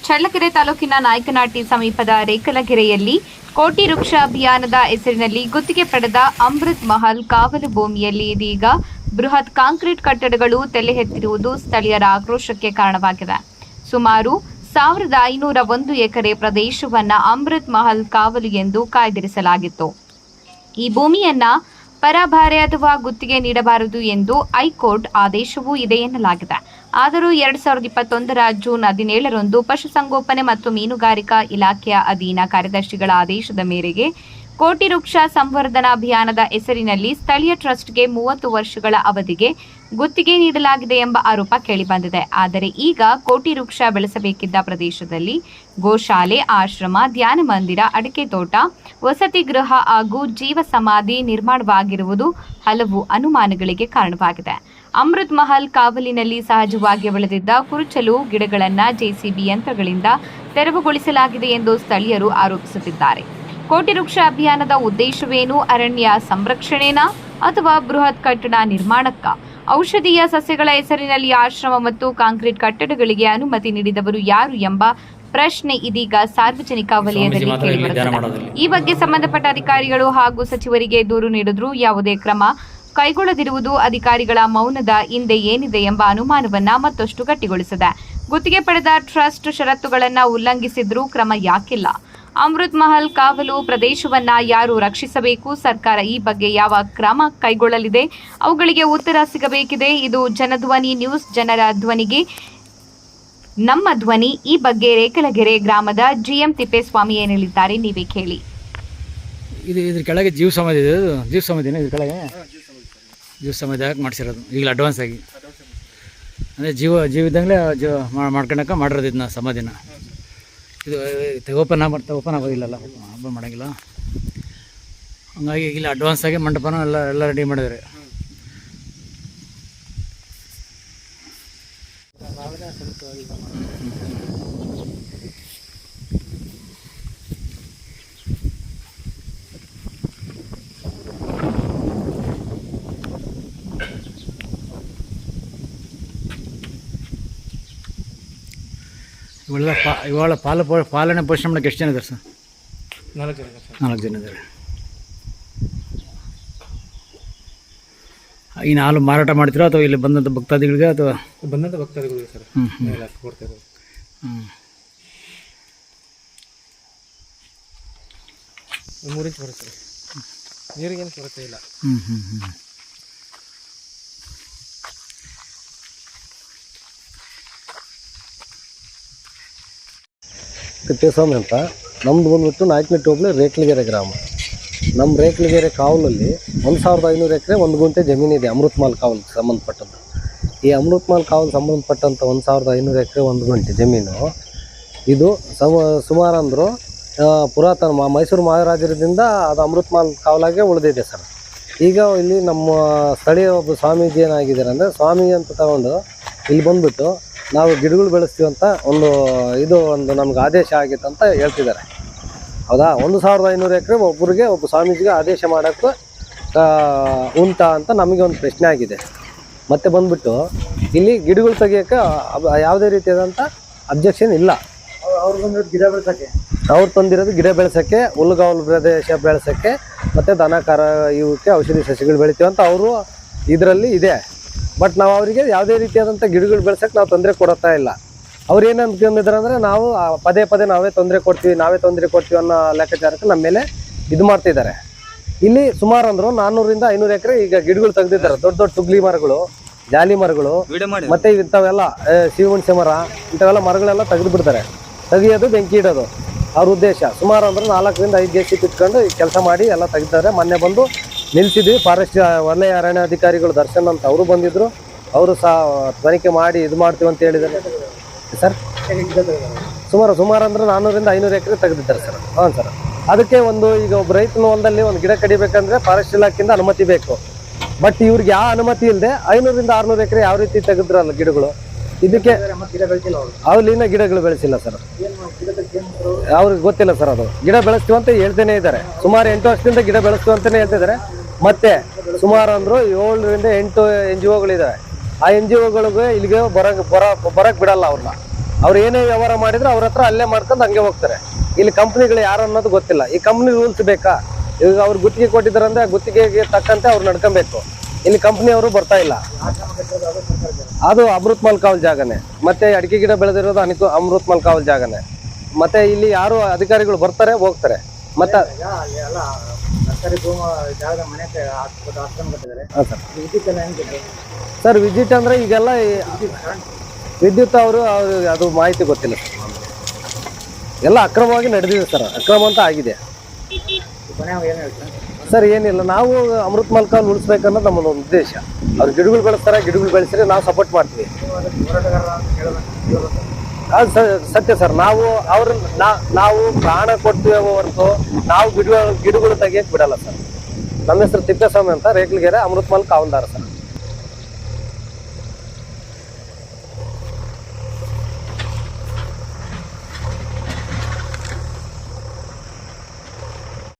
ಚಳ್ಳಕೆರೆ ತಾಲೂಕಿನ ನಾಯಕನಹಟ್ಟಿ ಸಮೀಪದ ರೇಖಲಗೆರೆಯಲ್ಲಿ ಕೋಟಿ ವೃಕ್ಷ ಅಭಿಯಾನದ ಹೆಸರಿನಲ್ಲಿ ಗುತ್ತಿಗೆ ಪಡೆದ ಅಮೃತ್ ಮಹಲ್ ಕಾವಲು ಭೂಮಿಯಲ್ಲಿ ಇದೀಗ ಬೃಹತ್ ಕಾಂಕ್ರೀಟ್ ಕಟ್ಟಡಗಳು ತಲೆ ಎತ್ತಿರುವುದು ಸ್ಥಳೀಯರ ಆಕ್ರೋಶಕ್ಕೆ ಕಾರಣವಾಗಿದೆ. ಸುಮಾರು 1501 ಎಕರೆ ಪ್ರದೇಶವನ್ನು ಅಮೃತ್ ಮಹಲ್ ಕಾವಲು ಎಂದು ಕಾಯ್ದಿರಿಸಲಾಗಿತ್ತು. ಈ ಭೂಮಿಯನ್ನ ಪರಭಾರೆ ಅಥವಾ ಗುತ್ತಿಗೆ ನೀಡಬಾರದು ಎಂದು ಹೈಕೋರ್ಟ್ ಆದೇಶವೂ ಇದೆ ಎನ್ನಲಾಗಿದೆ. ಆದರೂ 2021 ಜೂನ್ 17ರಂದು ಪಶುಸಂಗೋಪನೆ ಮತ್ತು ಮೀನುಗಾರಿಕಾ ಇಲಾಖೆಯ ಅಧೀನ ಕಾರ್ಯದರ್ಶಿಗಳ ಆದೇಶದ ಮೇರೆಗೆ ಕೋಟಿ ವೃಕ್ಷ ಸಂವರ್ಧನಾ ಅಭಿಯಾನದ ಹೆಸರಿನಲ್ಲಿ ಸ್ಥಳೀಯ ಟ್ರಸ್ಟ್ಗೆ 30 ವರ್ಷಗಳ ಅವಧಿಗೆ ಗುತ್ತಿಗೆ ನೀಡಲಾಗಿದೆ ಎಂಬ ಆರೋಪ ಕೇಳಿಬಂದಿದೆ. ಆದರೆ ಈಗ ಕೋಟಿ ವೃಕ್ಷ ಬೆಳೆಸಬೇಕಿದ್ದ ಪ್ರದೇಶದಲ್ಲಿ ಗೋಶಾಲೆ, ಆಶ್ರಮ, ಧ್ಯಾನ ಮಂದಿರ, ಅಡಿಕೆ ತೋಟ, ವಸತಿ ಗೃಹ ಹಾಗೂ ಜೀವ ಸಮಾಧಿ ನಿರ್ಮಾಣವಾಗಿರುವುದು ಹಲವು ಅನುಮಾನಗಳಿಗೆ ಕಾರಣವಾಗಿದೆ. ಅಮೃತ್ ಮಹಲ್ ಕಾವಲಿನಲ್ಲಿ ಸಹಜವಾಗಿ ಬೆಳೆದಿದ್ದ ಕುರುಚಲು ಗಿಡಗಳನ್ನು ಜೆಸಿಬಿ ಯಂತ್ರಗಳಿಂದ ತೆರವುಗೊಳಿಸಲಾಗಿದೆ ಎಂದು ಸ್ಥಳೀಯರು ಆರೋಪಿಸುತ್ತಿದ್ದಾರೆ. ಕೋಟಿ ವೃಕ್ಷ ಅಭಿಯಾನದ ಉದ್ದೇಶವೇನು? ಅರಣ್ಯ ಸಂರಕ್ಷಣೆನಾ ಅಥವಾ ಬೃಹತ್ ಕಟ್ಟಡ ನಿರ್ಮಾಣಕ್ಕ? ಔಷಧೀಯ ಸಸ್ಯಗಳ ಹೆಸರಿನಲ್ಲಿ ಆಶ್ರಮ ಮತ್ತು ಕಾಂಕ್ರೀಟ್ ಕಟ್ಟಡಗಳಿಗೆ ಅನುಮತಿ ನೀಡಿದವರು ಯಾರು ಎಂಬ ಪ್ರಶ್ನೆ ಇದೀಗ ಸಾರ್ವಜನಿಕ ವಲಯದಲ್ಲಿ ಕೇಳಿಬರುತ್ತದೆ. ಈ ಬಗ್ಗೆ ಸಂಬಂಧಪಟ್ಟ ಅಧಿಕಾರಿಗಳು ಹಾಗೂ ಸಚಿವರಿಗೆ ದೂರು ನೀಡಿದ್ರೂ ಯಾವುದೇ ಕ್ರಮ ಕೈಗೊಳ್ಳದಿರುವುದು ಅಧಿಕಾರಿಗಳ ಮೌನದ ಹಿಂದೆ ಏನಿದೆ ಎಂಬ ಅನುಮಾನವನ್ನ ಮತ್ತಷ್ಟು ಗಟ್ಟಿಗೊಳಿಸಿದೆ. ಗುತ್ತಿಗೆ ಪಡೆದ ಟ್ರಸ್ಟ್ ಷರತ್ತುಗಳನ್ನು ಉಲ್ಲಂಘಿಸಿದ್ರೂ ಕ್ರಮ ಯಾಕಿಲ್ಲ? ಅಮೃತ್ ಮಹಲ್ ಕಾವಲು ಪ್ರದೇಶವನ್ನ ಯಾರು ರಕ್ಷಿಸಬೇಕು? ಸರ್ಕಾರ ಈ ಬಗ್ಗೆ ಯಾವ ಕ್ರಮ ಕೈಗೊಳ್ಳಲಿದೆ? ಅವುಗಳಿಗೆ ಉತ್ತರ ಸಿಗಬೇಕಿದೆ. ಇದು ಜನಧ್ವನಿ ನ್ಯೂಸ್, ಜನರ ಧ್ವನಿಗೆ ನಮ್ಮ ಧ್ವನಿ. ಈ ಬಗ್ಗೆ ರೇಖಲಗೆರೆ ಗ್ರಾಮದ ಜಿಎಂ ತಿಪ್ಪೇಸ್ವಾಮಿ ಏನು ಹೇಳಿದ್ದಾರೆ ನೀವೇ ಕೇಳಿ. ಇದ್ರ ಕೆಳಗೆ ಜೀವ ಸಮಾಧಿ ಇದೆ. ಜೀವ ಸಮಾಧಿನ ಇದ್ರ ಕೆಳಗೆ ಜೀವ ಸಮಾಧಿ ಹಾಕಿ ಮಾಡಿಸಿರೋದು ಈಗಲೇ ಅಡ್ವಾನ್ಸ್ ಆಗಿ. ಅಂದರೆ ಜೀವಿದ್ದಂಗೆ ಮಾಡ್ಕೊಳಕ್ಕೆ ಮಾಡಿರೋದು ಇದನ್ನ ಸಮಾಧಿನ. ಇದು ಓಪನ್ ಆಗೋದಿಲ್ಲಲ್ಲ, ಓಪನ್ ಮಾಡೋಂಗಿಲ್ಲ. ಹಂಗಾಗಿ ಇಲ್ಲ ಅಡ್ವಾನ್ಸ್ ಆಗಿ ಮಂಟಪನ ಎಲ್ಲ ರೆಡಿ ಮಾಡಿದ್ದಾರೆ. ಇವಾಗ ಪಾಲನೆ ಪೋಷಣೆ ಮಾಡೋಕ್ಕೆ ಎಷ್ಟು ಜನ ಇದ್ದಾರೆ ಸರ್? 4 ಜನ ಇದ್ದಾರೆ. ಇನ್ನು ಹಾಲು ಮಾರಾಟ ಮಾಡ್ತೀರಾ ಅಥವಾ ಇಲ್ಲಿ ಬಂದಂಥ ಭಕ್ತಾದಿಗಳಿಗೆ ಅಥವಾ ಬಂದಂಥ ಭಕ್ತಾದಿಗಳಿಗೆ ಸರ್? ಕೊಡ್ತೇವೆ. 3 ಇಂಚ್ ಬರುತ್ತೆ. ನೀರಿಗೇನು ಕೊರತೆ ಇಲ್ಲ. ತಿಪ್ಪೇಸ್ವಾಮಿ ಅಂತ. ನಮ್ಮದು ಬಂದುಬಿಟ್ಟು ನಾಯಕನಹಟ್ಟಿ ಹೋಬಳಿ ರೇಖಲಗೆರೆ ಗ್ರಾಮ. ನಮ್ಮ ರೇಖಲಗೆರೆ ಕಾವಲಲ್ಲಿ 1500 ಎಕರೆ 1 ಗುಂಟೆ ಜಮೀನಿದೆ ಅಮೃತ್ ಮಹಲ್ ಕಾವಲಿಗೆ ಸಂಬಂಧಪಟ್ಟಂಥ. ಈ ಅಮೃತ್ ಮಹಲ್ ಕಾವಲು ಸಂಬಂಧಪಟ್ಟಂಥ 1500 ಎಕರೆ 1 ಗುಂಟೆ ಜಮೀನು ಇದು ಸುಮಾರು ಅಂದರು ಪುರಾತನ ಮೈಸೂರು ಮಹಾರಾಜರಿಂದ ಅದು ಅಮೃತ್ ಮಹಲ್ ಕಾವಲಾಗೆ ಉಳಿದಿದೆ ಸರ್. ಈಗ ಇಲ್ಲಿ ನಮ್ಮ ಸ್ಥಳೀಯ ಒಬ್ಬ ಸ್ವಾಮೀಜಿ ಏನಾಗಿದ್ದಾರೆ ಅಂದರೆ, ಸ್ವಾಮಿ ಅಂತ ತಗೊಂಡು ಇಲ್ಲಿ ಬಂದುಬಿಟ್ಟು ನಾವು ಗಿಡಗಳು ಬೆಳೆಸ್ತೀವಿ ಅಂತ ಒಂದು ನಮ್ಗೆ ಆದೇಶ ಆಗಿತ್ತು ಅಂತ ಹೇಳ್ತಿದ್ದಾರೆ. ಹೌದಾ? 1500 ಎಕರೆ ಒಬ್ಬರಿಗೆ ಒಬ್ಬ ಸ್ವಾಮೀಜಿಗೆ ಆದೇಶ ಮಾಡೋಕ್ಕೆ ಉಂಟಾ ಅಂತ ನಮಗೆ ಒಂದು ಪ್ರಶ್ನೆ ಆಗಿದೆ. ಮತ್ತು ಬಂದುಬಿಟ್ಟು ಇಲ್ಲಿ ಗಿಡಗಳು ತೆಗಿಯೋಕ್ಕೆ ಯಾವುದೇ ರೀತಿಯಾದಂಥ ಅಬ್ಜೆಕ್ಷನ್ ಇಲ್ಲ. ಅವ್ರು ತಂದಿರೋದು ಗಿಡ ಬೆಳೆಸೋಕ್ಕೆ, ಹುಲ್ಲುಗಾವಲು ಪ್ರದೇಶ ಬೆಳೆಸೋಕ್ಕೆ ಮತ್ತು ದನಕಾರ ಇವಕ್ಕೆ ಔಷಧಿ ಸಸ್ಯಗಳು ಬೆಳಿತೀವಿ ಅಂತ ಅವರು ಇದರಲ್ಲಿ ಇದೆ. ಬಟ್ ನಾವು ಅವರಿಗೆ ಯಾವುದೇ ರೀತಿಯಾದಂಥ ಗಿಡಗಳು ಬೆಳೆಸೋಕ್ಕೆ ನಾವು ತೊಂದರೆ ಕೊಡ್ತಾ ಇಲ್ಲ. ಅವ್ರು ಏನು ಅಂದ್ಕೊಂಡಿದ್ದಾರೆ ಅಂದರೆ, ನಾವು ಪದೇ ನಾವೇ ತೊಂದರೆ ಕೊಡ್ತೀವಿ ಅನ್ನೋ ಲೆಕ್ಕಾಚಾರಕ್ಕೆ ನಮ್ಮ ಮೇಲೆ ಇದು ಮಾಡ್ತಿದ್ದಾರೆ. ಇಲ್ಲಿ ಸುಮಾರು ಅಂದರು 400 ರಿಂದ 500 ಎಕರೆ ಈಗ ಗಿಡಗಳು ತೆಗೆದಿದ್ದಾರೆ. ದೊಡ್ಡ ತುಗ್ಲಿ ಮರಗಳು, ಜಾಲಿ ಮರಗಳು ಮತ್ತು ಇಂಥವೆಲ್ಲ ಶಿವಹುಣಸೆ ಮರ, ಇಂಥವೆಲ್ಲ ಮರಗಳೆಲ್ಲ ತೆಗೆದು ಬಿಡ್ತಾರೆ. ತೆಗಿಯೋದು, ಬೆಂಕಿ ಇಡೋದು ಅವ್ರ ಉದ್ದೇಶ. ಸುಮಾರು ಅಂದ್ರೆ 4 ರಿಂದ 5 ಜೆ.ಸಿ.ಬಿ ಇಟ್ಕೊಂಡು ಕೆಲಸ ಮಾಡಿ ಎಲ್ಲ ತೆಗಿತಾರೆ. ಮೊನ್ನೆ ಬಂದು ನಿಲ್ಲಿಸಿದ್ವಿ. ಫಾರೆಸ್ಟ್ ವಲಯ ಅರಣ್ಯಾಧಿಕಾರಿಗಳು ದರ್ಶನ್ ಅಂತ ಅವರು ಬಂದಿದ್ದರು. ಅವರು ಸಹ ತನಿಖೆ ಮಾಡಿ ಇದು ಮಾಡ್ತೀವಿ ಅಂತ ಹೇಳಿದ್ದಾರೆ ಸರ್. ಸುಮಾರು ಅಂದ್ರೆ 400 ರಿಂದ 500 ಎಕರೆ ತೆಗೆದಿದ್ದಾರೆ ಸರ್. ಹಾಂ ಸರ್. ಅದಕ್ಕೆ ಈಗ ಒಬ್ಬ ರೈತನ ಹೊಲದಲ್ಲಿ ಒಂದು ಗಿಡ ಕಡಿಬೇಕಂದ್ರೆ ಫಾರೆಸ್ಟ್ ಇಲಾಖೆಯಿಂದ ಅನುಮತಿ ಬೇಕು. ಬಟ್ ಇವ್ರಿಗೆ ಯಾವ ಅನುಮತಿ ಇಲ್ಲದೆ 500 ರಿಂದ 600 ಎಕರೆ ಯಾವ ರೀತಿ ತೆಗೆದ್ರಲ್ಲ ಗಿಡಗಳು, ಇದಕ್ಕೆ ಅವ್ಲಿನ ಗಿಡಗಳು ಬೆಳೆಸಿಲ್ಲ ಸರ್. ಅವ್ರಿಗೆ ಗೊತ್ತಿಲ್ಲ ಸರ್. ಅದು ಗಿಡ ಬೆಳೆಸ್ತೀವಿ ಅಂತ ಹೇಳ್ತೇನೆ ಇದ್ದಾರೆ. ಸುಮಾರು 8 ವರ್ಷದಿಂದ ಗಿಡ ಬೆಳೆಸ್ತೀವಿ ಅಂತಲೇ ಹೇಳ್ತಿದ್ದಾರೆ. ಮತ್ತೆ ಸುಮಾರು ಅಂದರು 7 ರಿಂದ 8 NGOಗಳಿದ್ದಾವೆ. ಆ NGOಗಳಿಗೆ ಇಲ್ಲಿಗೆ ಬರಕ್ಕೆ ಬಿಡಲ್ಲ ಅವ್ರನ್ನ. ಅವ್ರು ಏನೇ ವ್ಯವಹಾರ ಮಾಡಿದ್ರು ಅವ್ರ ಹತ್ರ ಅಲ್ಲೇ ಮಾಡ್ಕೊಂಡು ಹಂಗೆ ಹೋಗ್ತಾರೆ. ಇಲ್ಲಿ ಕಂಪ್ನಿಗಳು ಯಾರು ಅನ್ನೋದು ಗೊತ್ತಿಲ್ಲ. ಈ ಕಂಪ್ನಿ ರೂಲ್ಸ್ ಬೇಕಾ? ಈಗ ಅವ್ರು ಗುತ್ತಿಗೆ ಕೊಟ್ಟಿದ್ದಾರಂದ್ರೆ ಆ ಗುತ್ತಿಗೆಗೆ ತಕ್ಕಂತೆ ಅವ್ರು ನಡ್ಕೊಬೇಕು. ಇಲ್ಲಿ ಕಂಪ್ನಿಯವರು ಬರ್ತಾ ಇಲ್ಲ. ಅದು ಅಮೃತ್ ಮಹಲ್ ಕಾವಲ್ ಜಾಗನೇ. ಮತ್ತೆ ಅಡಿಕೆ ಗಿಡ ಬೆಳೆದಿರೋದು ಅಮೃತ್ ಮಹಲ್ ಕಾವಲ್ ಜಾಗನೇ. ಮತ್ತೆ ಇಲ್ಲಿ ಯಾರು ಅಧಿಕಾರಿಗಳು ಬರ್ತಾರೆ ಹೋಗ್ತಾರೆ. ಮತ್ತೆ ಸರ್ ವಿಜಿಟ್ ಅಂದ್ರೆ ಈಗೆಲ್ಲ ವಿದ್ಯುತ್ ಅವರು ಅದು ಮಾಹಿತಿ ಗೊತ್ತಿಲ್ಲ ಸರ್. ಎಲ್ಲ ಅಕ್ರಮವಾಗಿ ನಡೆದಿದೆ ಸರ್. ಅಕ್ರಮ ಅಂತ ಆಗಿದೆ ಸರ್. ಏನಿಲ್ಲ, ನಾವು ಅಮೃತ್ ಮಹಲ್ ಕಾವಲ್ ಉಳಿಸ್ಬೇಕನ್ನೋದು ನಮ್ಮ ಒಂದು ಉದ್ದೇಶ. ಅವ್ರು ಗಿಡಗಳು ಬೆಳೆಸ್ತಾರೆ, ಗಿಡಗಳು ಬೆಳೆಸಿದ್ರೆ ನಾವು ಸಪೋರ್ಟ್ ಮಾಡ್ತೀವಿ. ಅದು ಸತ್ಯ ಸರ್. ನಾವು ಪ್ರಾಣ ಕೊಡ್ತೀವಿ ಹೊರತು ನಾವು ಗಿಡಗಳು ತೆಗಿಯಕ್ಕೆ ಬಿಡಲ್ಲ ಸರ್. ನಮ್ಮ ಹೆಸರು ತಿಪ್ಪೇಸ್ವಾಮಿ ಅಂತ, ರೇಕ್ಲಗೆರೆ, ಅಮೃತ್ ಮಹಲ್ ಕಾವಲ್ದಾರ ಸರ್.